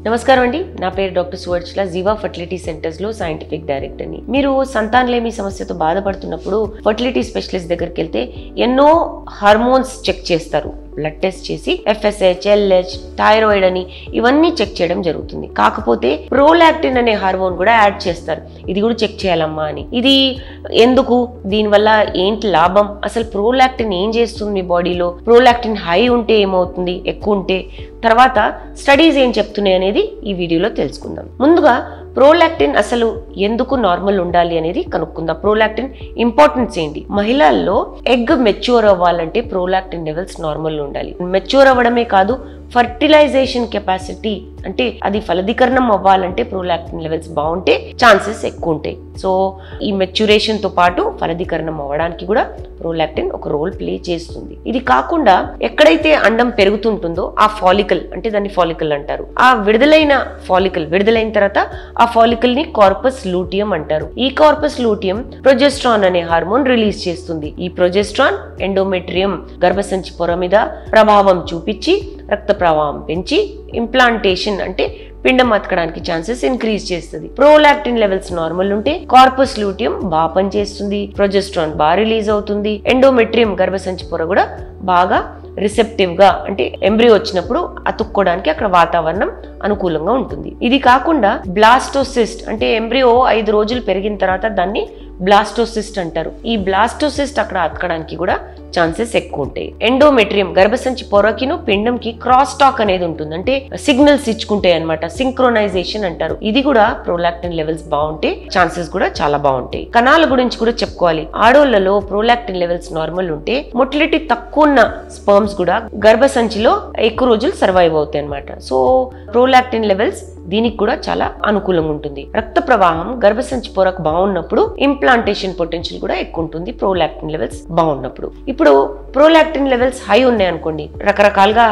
నమస్కారం అండి, నా పేరు డాక్టర్ సువర్చల, జీవా ఫర్టిలిటీ సెంటర్స్ లో సైంటిఫిక్ డైరెక్టర్ ని. మీరు సంతానలేమి సమస్యతో బాధపడుతున్నప్పుడు ఫర్టిలిటీ స్పెషలిస్ట్ దగ్గరికి వెళ్తే ఎన్నో హార్మోన్స్ చెక్ చేస్తారు. బ్లడ్ టెస్ట్ చేసి FSH, LH, థైరాయిడ్ అని ఇవన్నీ చెక్ చేయడం జరుగుతుంది. కాకపోతే ప్రోలాక్టిన్ అనే హార్మోన్ కూడా యాడ్ చేస్తారు. ఇది కూడా చెక్ చేయాలమ్మా అని. ఇది ఎందుకు, దీనివల్ల ఏంటి లాభం, అసలు ప్రోలాక్టిన్ ఏం చేస్తుంది మీ బాడీలో, ప్రోలాక్టిన్ హై ఉంటే ఏమవుతుంది, ఎక్కువ ఉంటే, తర్వాత స్టడీస్ ఏం చెప్తున్నాయి అనేది ఈ వీడియోలో తెలుసుకుందాం. ముందుగా ప్రోలాక్టిన్ అసలు ఎందుకు నార్మల్ ఉండాలి అనేది కనుక్కుందాం. ప్రోలాక్టిన్ ఇంపార్టెన్స్ ఏంటి? మహిళల్లో ఎగ్ మెచ్యూర్ అవ్వాలంటే ప్రోలాక్టిన్ లెవెల్స్ నార్మల్ ఉండాలి. మెచ్యూర్ అవ్వడమే కాదు, ఫర్టిలైజేషన్ కెపాసిటీ అంటే అది ఫలదీకరణం అవ్వాలంటే ప్రోలాక్టిన్ లెవెల్స్ బాగుంటే ఛాన్సెస్ ఎక్కువ ఉంటాయి. సో ఈ మెచ్యూరేషన్ తో పాటు ఫలదీకరణం అవ్వడానికి కూడా ప్రోలాక్టిన్ ఒక రోల్ ప్లే చేస్తుంది. ఇది కాకుండా ఎక్కడైతే అండం పెరుగుతుంటుందో ఆ ఫాలికల్, అంటే దాన్ని ఫాలికల్ అంటారు, ఆ విడుదలైన ఫాలికల్ విడుదలైన తర్వాత ఆ ఫాలికల్ ని కార్పస్ లూటియం అంటారు. ఈ కార్పస్ లూటియం ప్రొజెస్ట్రాన్ అనే హార్మోన్ రిలీజ్ చేస్తుంది. ఈ ప్రొజెస్ట్రాన్ ఎండోమెట్రియం గర్భసంచి పొర మీద ప్రభావం చూపించి రక్త ప్రవాహం పెంచి ఇంప్లాంటేషన్ అంటే పిండం అతకడానికి ఛాన్సెస్ ఇంక్రీజ్ చేస్తుంది. ప్రోలాక్టిన్ లెవెల్స్ నార్మల్ ఉంటే కార్పస్ లూటియం బాగా పనిచేస్తుంది, ప్రొజెస్ట్రాన్ బాగా రిలీజ్ అవుతుంది, ఎండోమెట్రియం గర్భసంచి పొర కూడా బాగా రిసెప్టివ్ గా అంటే ఎంబ్రియో వచ్చినప్పుడు అతుక్కోవడానికి అక్కడ వాతావరణం అనుకూలంగా ఉంటుంది. ఇది కాకుండా బ్లాస్టోసిస్ట్ అంటే ఎంబ్రియో 5 రోజులు పెరిగిన తర్వాత దాన్ని బ్లాస్టోసిస్ట్ అంటారు. ఈ బ్లాస్టోసిస్ట్ అక్కడ అతకడానికి కూడా ఛాన్సెస్ ఎక్కువ ఉంటాయి. ఎండోమెట్రియం గర్భసంచి పొరకిను పిండంకి క్రాస్ టాక్ అనేది ఉంటుంది, అంటే సిగ్నల్స్ ఇచ్చుకుంటాయి అనమాట, సింక్రోనైజేషన్ అంటారు. ఇది కూడా ప్రోలాక్టిన్ లెవెల్స్ బాగుంటే ఛాన్సెస్ కూడా చాలా బాగుంటాయి. కణాల గురించి కూడా చెప్పుకోవాలి. ఆడోళ్లలో ప్రోలాక్టిన్ లెవెల్స్ నార్మల్ ఉంటే మొటిలిటీ తక్కువ ఉన్న స్పర్మ్స్ కూడా గర్భసంచిలో ఎక్కువ రోజులు సర్వైవ్ అవుతాయి అనమాట. సో ప్రోలాక్టిన్ లెవెల్స్ దీనికి కూడా చాలా అనుకూలంగా ఉంటుంది. రక్త ప్రవాహం గర్భసంచి పొరకు బాగున్నప్పుడు ఇంప్లాంటేషన్ పొటెన్షియల్ కూడా ఎక్కువ ఉంటుంది ప్రోలాక్టిన్ లెవెల్స్ బాగున్నప్పుడు. ఇప్పుడు ప్రోలాక్టిన్ లెవెల్స్ హై ఉన్నాయి అనుకోండి, రకరకాలుగా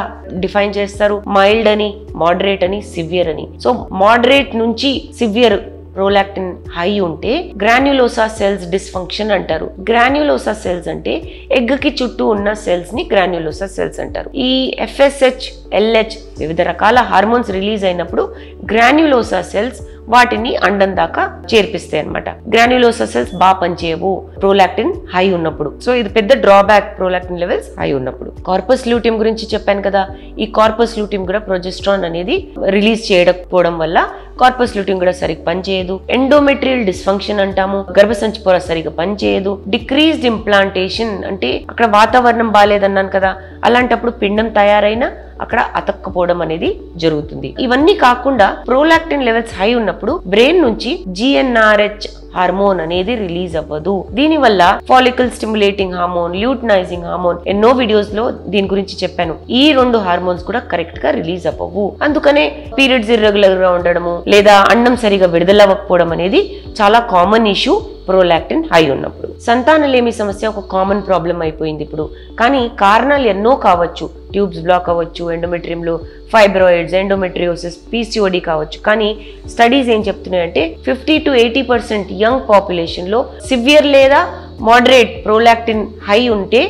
డిఫైన్ చేస్తారు. మైల్డ్ అని, మోడరేట్ అని, సివియర్ అని. సో మోడరేట్ నుంచి సివియర్ ప్రోలాక్టిన్ హై ఉంటే గ్రాన్యులోసా సెల్స్ డిస్ఫంక్షన్ అంటారు. గ్రాన్యులోసా సెల్స్ అంటే ఎగ్ కి చుట్టూ ఉన్న సెల్స్ ని గ్రాన్యులోసా సెల్స్ అంటారు. ఈ FSH, LH వివిధ రకాల హార్మోన్స్ రిలీజ్ అయినప్పుడు గ్రాన్యులోసా సెల్స్ వాటిని అండం దాకా చేర్పిస్తాయి అనమాట. గ్రాన్యులోసా సెల్స్ బాగా పనిచేయవు ప్రోలాక్టిన్ హై ఉన్నప్పుడు. సో ఇది పెద్ద డ్రాబ్యాక్ ప్రోలాక్టిన్ లెవెల్స్ హై ఉన్నప్పుడు. కార్పస్ లూటియం గురించి చెప్పాను కదా, ఈ కార్పస్ లూటియం కూడా ప్రొజెస్ట్రాన్ అనేది రిలీజ్ చేయకపోవడం వల్ల కార్పస్ లూటియం కూడా సరిగ్గా పనిచేయదు. ఎండోమెట్రియల్ డిస్ఫంక్షన్ అంటాము, గర్భసంచి పొర సరిగ్గా పనిచేయదు. డిక్రీజ్డ్ ఇంప్లాంటేషన్ అంటే అక్కడ వాతావరణం బాగాలేదన్నాను కదా, అలాంటప్పుడు పిండం తయారైనా అక్కడ అతక్కపోవడం అనేది జరుగుతుంది. ఇవన్నీ కాకుండా ప్రోలాక్టిన్ లెవెల్స్ హై ఉన్నప్పుడు బ్రెయిన్ నుంచి GnRH హార్మోన్ అనేది రిలీజ్ అవ్వదు. దీనివల్ల follicle stimulating hormone, luteinising hormone, ఎన్నో వీడియోస్ లో దీని గురించి చెప్పాను. ఈ 2 హార్మోన్స్ కూడా కరెక్ట్ గా రిలీజ్ అవ్వవు. అందుకనే పీరియడ్స్ ఇర్రెగ్యులర్ గా ఉండడము లేదా అండం సరిగా విడుదలవ్వకపోవడం అనేది చాలా కామన్ ఇష్యూ ప్రోలాక్టిన్ హై ఉన్నప్పుడు. సంతానలేమి సమస్య ఒక కామన్ ప్రాబ్లం అయిపోయింది ఇప్పుడు. కానీ కారణాలు ఎన్నో కావచ్చు. ట్యూబ్స్ బ్లాక్ అవ్వచ్చు, ఎండోమెట్రియంలో ఫైబ్రాయిడ్స్, ఎండోమెట్రియోసిస్, PCOD కావచ్చు. కానీ స్టడీస్ ఏం చెప్తున్నాయంటే 50 to 80% యంగ్ పాపులేషన్ లో సివియర్ లేదా మోడరేట్ ప్రోలాక్టిన్ హై ఉంటే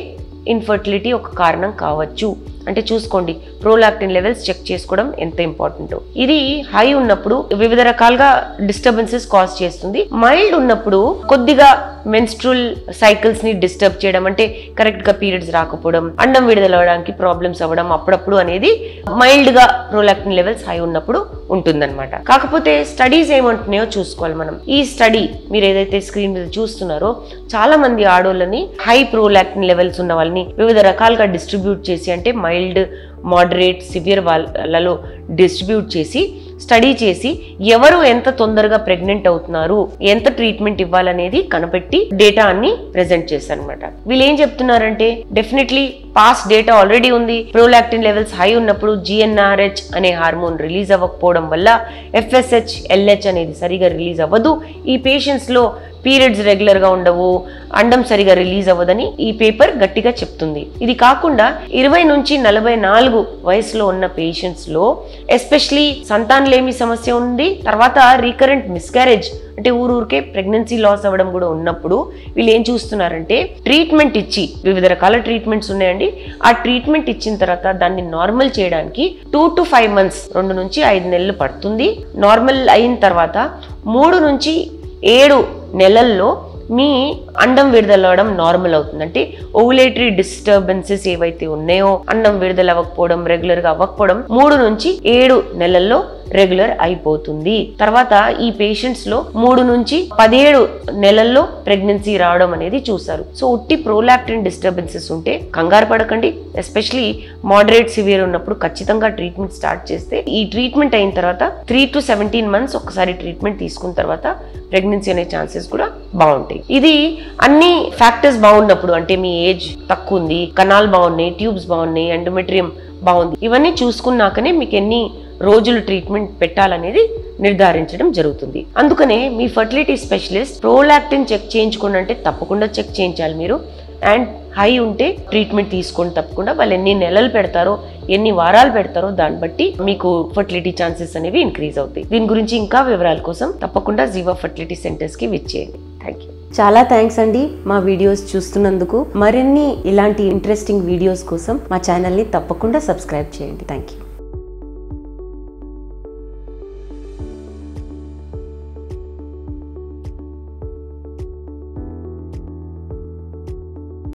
ఇన్ఫర్టిలిటీ ఒక కారణం కావచ్చు. అంటే చూసుకోండి, ప్రోలాక్టిన్ లెవెల్స్ చెక్ చేసుకోవడం ఎంత ఇంపార్టెంట్. ఇది హై ఉన్నప్పుడు వివిధ రకాలుగా డిస్టర్బెన్సెస్ కాజ్ చేస్తుంది. మైల్డ్ ఉన్నప్పుడు కొద్దిగా మెన్స్ట్రువల్ సైకిల్స్ ని డిస్టర్బ్ చేయడం, అంటే కరెక్ట్ గా పీరియడ్స్ రాకపోవడం, అండం విడుదలవడానికి ప్రాబ్లమ్స్ అవ్వడం అప్పుడప్పుడు అనేది మైల్డ్ గా ప్రోలాక్టిన్ లెవెల్స్ హై ఉన్నప్పుడు ఉంటుందన్నమాట. కాకపోతే స్టడీస్ ఏమంటున్నాయో చూసుకోవాలి మనం. ఈ స్టడీ మీరు ఏదైతే స్క్రీన్ మీద చూస్తున్నారో, చాలా మంది ఆడోళ్ళని హై ప్రోలాక్టిన్ లెవెల్స్ ఉన్న వాళ్ళని వివిధ రకాలుగా డిస్ట్రిబ్యూట్ చేసి, అంటే మైల్డ్, మోడరేట్, సివియర్ వాళ్ళలో డిస్ట్రిబ్యూట్ చేసి స్టడీ చేసి ఎవరు ఎంత తొందరగా ప్రెగ్నెంట్ అవుతున్నారు, ఎంత ట్రీట్మెంట్ ఇవ్వాలనేది కనిపెట్టి డేటా అన్ని ప్రెజెంట్ చేశారనమాట. వీళ్ళు ఏం చెప్తున్నారంటే డెఫినెట్లీ పాస్ట్ డేటా ఆల్రెడీ ఉంది. ప్రోలాక్టిన్ లెవెల్స్ హై ఉన్నప్పుడు GnRH అనే హార్మోన్ రిలీజ్ అవ్వకపోవడం వల్ల FSH, LH అనేది సరిగా రిలీజ్ అవ్వదు. ఈ పేషెంట్స్ లో పీరియడ్స్ రెగ్యులర్ గా ఉండవు, అండం సరిగా రిలీజ్ అవ్వదని ఈ పేపర్ గట్టిగా చెప్తుంది. ఇది కాకుండా 20 నుంచి 44 వయసులో ఉన్న పేషెంట్స్ లో ఎస్పెషలీ సంతానలేమి సమస్య ఉంది, తర్వాత రీకరెంట్ మిస్క్యారేజ్ అంటే ఊరూరికే ప్రెగ్నెన్సీ లాస్ అవ్వడం కూడా ఉన్నప్పుడు వీళ్ళు ఏం చూస్తున్నారంటే ట్రీట్మెంట్ ఇచ్చి, వివిధ రకాల ట్రీట్మెంట్స్ ఉన్నాయండి, ఆ ట్రీట్మెంట్ ఇచ్చిన తర్వాత దాన్ని నార్మల్ చేయడానికి 2 to 5 months 2 నుంచి 5 నెలలు పడుతుంది. నార్మల్ అయిన తర్వాత 3 నుంచి 7 నెలల్లో మీ అండం విడుదలవడం నార్మల్ అవుతుంది. అంటే ఓవులేటరీ డిస్టర్బెన్సెస్ ఏవైతే ఉన్నాయో, అండం విడుదల అవ్వకపోవడం, రెగ్యులర్ గా అవ్వకపోవడం 3 నుంచి 7 నెలల్లో రెగ్యులర్ అయిపోతుంది. తర్వాత ఈ పేషెంట్స్ లో 3 నుంచి 17 నెలల్లో ప్రెగ్నెన్సీ రావడం అనేది చూసారు. సో ఉట్టి ప్రోలాక్టిన్ డిస్టర్బెన్సెస్ ఉంటే కంగారు పడకండి. ఎస్పెషలీ మోడరేట్ సివియర్ ఉన్నప్పుడు ఖచ్చితంగా ట్రీట్మెంట్ స్టార్ట్ చేస్తే, ఈ ట్రీట్మెంట్ అయిన తర్వాత 3 to 17 months ఒకసారి ట్రీట్మెంట్ తీసుకున్న తర్వాత ప్రెగ్నెన్సీ అనే ఛాన్సెస్ కూడా బాగుంటాయి. ఇది అన్ని ఫ్యాక్టర్స్ బాగున్నప్పుడు, అంటే మీ ఏజ్ తక్కువ ఉంది, కణాలు బాగున్నాయి, ట్యూబ్స్ బాగున్నాయి, ఎండోమెట్రియం బాగుంది, ఇవన్నీ చూసుకున్నాకనే మీకు ఎన్ని రోజులు ట్రీట్మెంట్ పెట్టాలనేది నిర్ధారించడం జరుగుతుంది. అందుకనే మీ ఫర్టిలిటీ స్పెషలిస్ట్ ప్రోలాక్టిన్ చెక్ చేయించుకోండి అంటే తప్పకుండా చెక్ చేయించాలి మీరు. అండ్ హై ఉంటే ట్రీట్మెంట్ తీసుకోండి తప్పకుండా. వాళ్ళు ఎన్ని నెలలు పెడతారో, ఎన్ని వారాలు పెడతారో దాన్ని బట్టి మీకు ఫర్టిలిటీ ఛాన్సెస్ అనేవి ఇంక్రీజ్ అవుతాయి. దీని గురించి ఇంకా వివరాల కోసం తప్పకుండా జీవా ఫర్టిలిటీ సెంటర్స్ కి విచ్చేయండి. Thank you. చాలా థ్యాంక్స్ అండి మా వీడియోస్ చూస్తున్నందుకు. మరిన్ని ఇలాంటి ఇంట్రెస్టింగ్ వీడియోస్ కోసం మా ఛానల్ని తప్పకుండా సబ్స్క్రైబ్ చేయండి. Thank you.